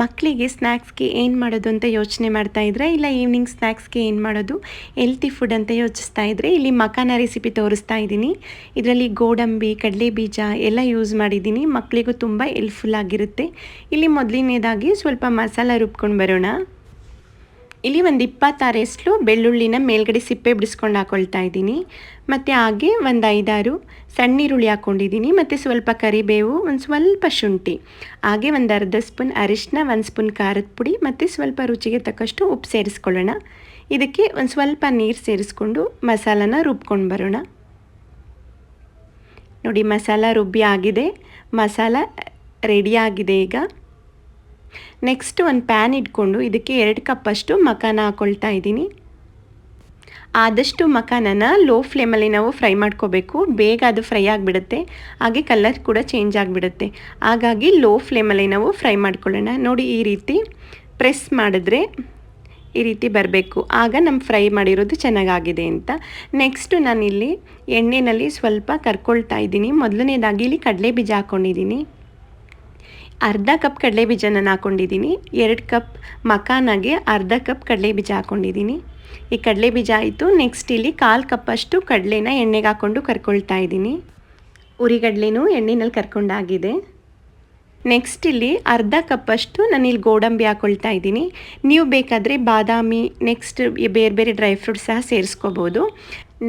ಮಕ್ಕಳಿಗೆ ಸ್ನ್ಯಾಕ್ಸ್ಗೆ ಏನು ಮಾಡೋದು ಅಂತ ಯೋಚನೆ ಮಾಡ್ತಾ ಇದ್ದರೆ, ಇಲ್ಲ ಈವ್ನಿಂಗ್ ಸ್ನ್ಯಾಕ್ಸ್ಗೆ ಏನು ಮಾಡೋದು, ಹೆಲ್ತಿ ಫುಡ್ ಅಂತ ಯೋಚಿಸ್ತಾ ಇದ್ದರೆ, ಇಲ್ಲಿ ಮಖಾನ ರೆಸಿಪಿ ತೋರಿಸ್ತಾ ಇದ್ದೀನಿ. ಇದರಲ್ಲಿ ಗೋಡಂಬಿ, ಕಡಲೆ ಬೀಜ ಎಲ್ಲ ಯೂಸ್ ಮಾಡಿದ್ದೀನಿ. ಮಕ್ಕಳಿಗೂ ತುಂಬ ಹೆಲ್ಪ್ಫುಲ್ ಆಗಿರುತ್ತೆ. ಇಲ್ಲಿ ಮೊದಲನೇದಾಗಿ ಸ್ವಲ್ಪ ಮಸಾಲ ರುಬ್ಕೊಂಡು ಬರೋಣ. ಇಲ್ಲಿ ಒಂದು 26 ಬೆಳ್ಳುಳ್ಳಿನ ಮೇಲ್ಗಡೆ ಸಿಪ್ಪೆ ಬಿಡಿಸ್ಕೊಂಡು ಹಾಕ್ಕೊಳ್ತಾ ಇದ್ದೀನಿ. ಮತ್ತು ಹಾಗೆ ಒಂದು 5-6 ಸಣ್ಣ ಈರುಳ್ಳಿ ಹಾಕ್ಕೊಂಡಿದ್ದೀನಿ. ಮತ್ತು ಸ್ವಲ್ಪ ಕರಿಬೇವು, ಒಂದು ಸ್ವಲ್ಪ ಶುಂಠಿ, ಹಾಗೆ ಒಂದು ಅರ್ಧ ಸ್ಪೂನ್ ಅರಿಶಿನ, 1 ಸ್ಪೂನ್ ಖಾರದ ಪುಡಿ ಮತ್ತು ಸ್ವಲ್ಪ ರುಚಿಗೆ ತಕ್ಕಷ್ಟು ಉಪ್ಪು ಸೇರಿಸ್ಕೊಳ್ಳೋಣ. ಇದಕ್ಕೆ ಒಂದು ಸ್ವಲ್ಪ ನೀರು ಸೇರಿಸ್ಕೊಂಡು ಮಸಾಲಾನ ರುಬ್ಕೊಂಡು ಬರೋಣ. ನೋಡಿ, ಮಸಾಲ ರುಬ್ಬಿ ಆಗಿದೆ, ಮಸಾಲ ರೆಡಿ ಆಗಿದೆ. ಈಗ ನೆಕ್ಸ್ಟ್ ಒಂದು ಪ್ಯಾನ್ ಇಟ್ಕೊಂಡು ಇದಕ್ಕೆ 2 ಕಪ್ಪಷ್ಟು ಮಖಾನ ಹಾಕ್ಕೊಳ್ತಾ ಇದ್ದೀನಿ. ಆದಷ್ಟು ಮಖಾನನ ಲೋ ಫ್ಲೇಮಲ್ಲಿ ನಾವು ಫ್ರೈ ಮಾಡ್ಕೋಬೇಕು. ಬೇಗ ಅದು ಫ್ರೈ ಆಗಿಬಿಡುತ್ತೆ, ಹಾಗೆ ಕಲರ್ ಕೂಡ ಚೇಂಜ್ ಆಗಿಬಿಡುತ್ತೆ. ಹಾಗಾಗಿ ಲೋ ಫ್ಲೇಮಲ್ಲಿ ನಾವು ಫ್ರೈ ಮಾಡ್ಕೊಳ್ಳೋಣ. ನೋಡಿ, ಈ ರೀತಿ ಪ್ರೆಸ್ ಮಾಡಿದ್ರೆ ಈ ರೀತಿ ಬರಬೇಕು, ಆಗ ನಮ್ಮ ಫ್ರೈ ಮಾಡಿರೋದು ಚೆನ್ನಾಗಾಗಿದೆ ಅಂತ. ನೆಕ್ಸ್ಟು ನಾನಿಲ್ಲಿ ಎಣ್ಣೆಯಲ್ಲಿ ಸ್ವಲ್ಪ ಕರ್ಕೊಳ್ತಾ ಇದ್ದೀನಿ. ಮೊದಲನೇದಾಗಿ ಇಲ್ಲಿ ಕಡಲೆ ಬೀಜ ಹಾಕ್ಕೊಂಡಿದ್ದೀನಿ. ಅರ್ಧ ಕಪ್ ಕಡಲೆ ಬೀಜ ನಾನು ಹಾಕ್ಕೊಂಡಿದ್ದೀನಿ. 2 ಕಪ್ ಮಖಾನಾಗೆ ಅರ್ಧ ಕಪ್ ಕಡಲೆ ಬೀಜ ಹಾಕ್ಕೊಂಡಿದ್ದೀನಿ. ಈ ಕಡಲೆ ಬೀಜ ಆಯಿತು. ನೆಕ್ಸ್ಟ್ ಇಲ್ಲಿ 1/4 ಕಪ್ಪಷ್ಟು ಕಡಲೆನ ಎಣ್ಣೆಗೆ ಹಾಕ್ಕೊಂಡು ಕರ್ಕೊಳ್ತಾ ಇದ್ದೀನಿ. ಉರಿಗಡಲೆನೂ ಎಣ್ಣೆನಲ್ಲಿ ಕರ್ಕೊಂಡಾಗಿದೆ. ನೆಕ್ಸ್ಟ್ ಇಲ್ಲಿ ಅರ್ಧ ಕಪ್ಪಷ್ಟು ನಾನಿಲ್ಲಿ ಗೋಡಂಬಿ ಹಾಕ್ಕೊಳ್ತಾ ಇದ್ದೀನಿ. ನೀವು ಬೇಕಾದರೆ ಬಾದಾಮಿ, ನೆಕ್ಸ್ಟ್ ಬೇರೆ ಬೇರೆ ಡ್ರೈ ಫ್ರೂಟ್ಸ್ ಸಹ ಸೇರಿಸ್ಕೋಬೋದು.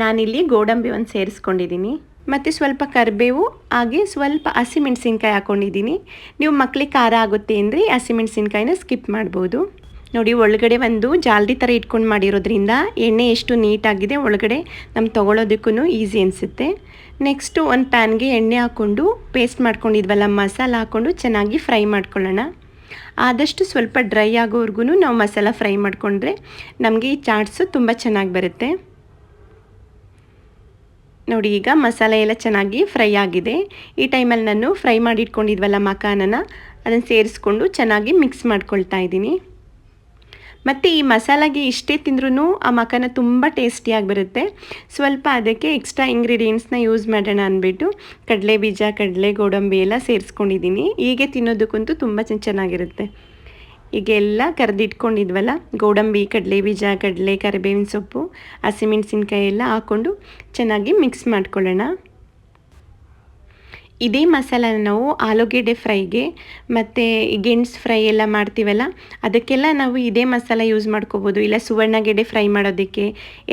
ನಾನಿಲ್ಲಿ ಗೋಡಂಬಿ ಒಂದು ಸೇರಿಸ್ಕೊಂಡಿದ್ದೀನಿ. ಮತ್ತು ಸ್ವಲ್ಪ ಕರಿಬೇವು, ಹಾಗೆ ಸ್ವಲ್ಪ ಹಸಿಮೆಣಸಿನ್ಕಾಯಿ ಹಾಕ್ಕೊಂಡಿದ್ದೀನಿ. ನೀವು ಮಕ್ಕಳಿಗೆ ಖಾರ ಆಗುತ್ತೆ ಅಂದರೆ ಹಸಿಮೆಣಸಿನ್ಕಾಯಿನ ಸ್ಕಿಪ್ ಮಾಡ್ಬೋದು. ನೋಡಿ, ಒಳಗಡೆ ಒಂದು ಜಾಲ್ರಿ ಥರ ಇಟ್ಕೊಂಡು ಮಾಡಿರೋದ್ರಿಂದ ಎಣ್ಣೆ ಎಷ್ಟು ನೀಟಾಗಿದೆ, ಒಳಗಡೆ ನಮ್ಗೆ ತೊಗೊಳೋದಕ್ಕೂ ಈಸಿ ಅನಿಸುತ್ತೆ. ನೆಕ್ಸ್ಟು ಒಂದು ಪ್ಯಾನ್ಗೆ ಎಣ್ಣೆ ಹಾಕ್ಕೊಂಡು ಪೇಸ್ಟ್ ಮಾಡ್ಕೊಂಡಿದ್ವಲ್ಲ ಮಸಾಲ ಹಾಕ್ಕೊಂಡು ಚೆನ್ನಾಗಿ ಫ್ರೈ ಮಾಡ್ಕೊಳ್ಳೋಣ. ಆದಷ್ಟು ಸ್ವಲ್ಪ ಡ್ರೈ ಆಗೋವರೆಗೂ ನಾವು ಮಸಾಲ ಫ್ರೈ ಮಾಡಿಕೊಂಡ್ರೆ ನಮಗೆ ಈ ಚಾಟ್ಸು ತುಂಬ ಚೆನ್ನಾಗಿ ಬರುತ್ತೆ. ನೋಡಿ, ಈಗ ಮಸಾಲೆ ಎಲ್ಲ ಚೆನ್ನಾಗಿ ಫ್ರೈ ಆಗಿದೆ. ಈ ಟೈಮಲ್ಲಿ ನಾನು ಫ್ರೈ ಮಾಡಿ ಇಟ್ಕೊಂಡಿದ್ವಲ್ಲ ಮಖಾನನ, ಅದನ್ನು ಸೇರಿಸ್ಕೊಂಡು ಚೆನ್ನಾಗಿ ಮಿಕ್ಸ್ ಮಾಡ್ಕೊಳ್ತಾ ಇದ್ದೀನಿ. ಮತ್ತು ಈ ಮಸಾಲಾಗೆ ಇಷ್ಟೇ ತಿಂದ್ರೂ ಆ ಮಖಾನ ತುಂಬ ಟೇಸ್ಟಿಯಾಗಿ ಬರುತ್ತೆ. ಸ್ವಲ್ಪ ಅದಕ್ಕೆ ಎಕ್ಸ್ಟ್ರಾ ಇಂಗ್ರೀಡಿಯೆಂಟ್ಸ್ನ ಯೂಸ್ ಮಾಡೋಣ ಅಂದ್ಬಿಟ್ಟು ಕಡಲೆ ಬೀಜ, ಕಡಲೆ, ಗೋಡಂಬಿ ಎಲ್ಲ ಸೇರಿಸ್ಕೊಂಡಿದ್ದೀನಿ. ಹೀಗೆ ತಿನ್ನೋದಕ್ಕಂತೂ ತುಂಬ ಚೆನ್ನಾಗಿರುತ್ತೆ. ಈಗ ಎಲ್ಲ ಕರೆದಿಟ್ಕೊಂಡಿದ್ವಲ್ಲ ಗೋಡಂಬಿ, ಕಡಲೆ ಬೀಜ, ಕಡಲೆ, ಕರಿಬೇವಿನ ಸೊಪ್ಪು, ಹಸಿಮೆಣಸಿನ್ಕಾಯಿ ಎಲ್ಲ ಹಾಕ್ಕೊಂಡು ಚೆನ್ನಾಗಿ ಮಿಕ್ಸ್ ಮಾಡ್ಕೊಳ್ಳೋಣ. ಇದೇ ಮಸಾಲಾನ ನಾವು ಆಲೂಗೆಡ್ಡೆ ಫ್ರೈಗೆ ಮತ್ತು ಗೆಣಸು ಫ್ರೈ ಎಲ್ಲ ಮಾಡ್ತೀವಲ್ಲ, ಅದಕ್ಕೆಲ್ಲ ನಾವು ಇದೇ ಮಸಾಲ ಯೂಸ್ ಮಾಡ್ಕೋಬೋದು. ಇಲ್ಲ ಸುವರ್ಣಗೆಡ್ಡೆ ಫ್ರೈ ಮಾಡೋದಕ್ಕೆ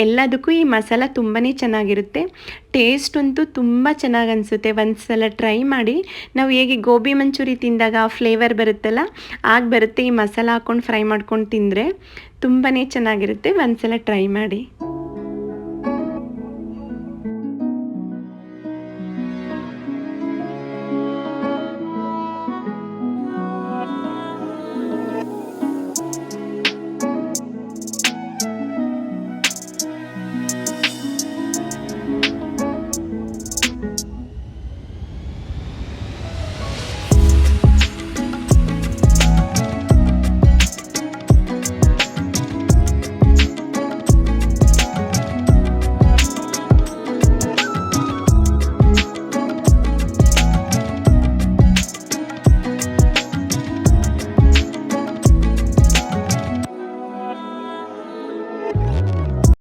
ಎಲ್ಲದಕ್ಕೂ ಈ ಮಸಾಲ ತುಂಬಾ ಚೆನ್ನಾಗಿರುತ್ತೆ. ಟೇಸ್ಟ್ ಅಂತೂ ತುಂಬ ಚೆನ್ನಾಗಿ ಅನಿಸುತ್ತೆ. ಒಂದು ಸಲ ಟ್ರೈ ಮಾಡಿ. ನಾವು ಹೇಗೆ ಗೋಬಿ ಮಂಚೂರಿ ತಿಂದಾಗ ಆ ಫ್ಲೇವರ್ ಬರುತ್ತಲ್ಲ, ಆಗ ಬರುತ್ತೆ. ಈ ಮಸಾಲ ಹಾಕ್ಕೊಂಡು ಫ್ರೈ ಮಾಡ್ಕೊಂಡು ತಿಂದರೆ ತುಂಬಾ ಚೆನ್ನಾಗಿರುತ್ತೆ. ಒಂದು ಸಲ ಟ್ರೈ ಮಾಡಿ.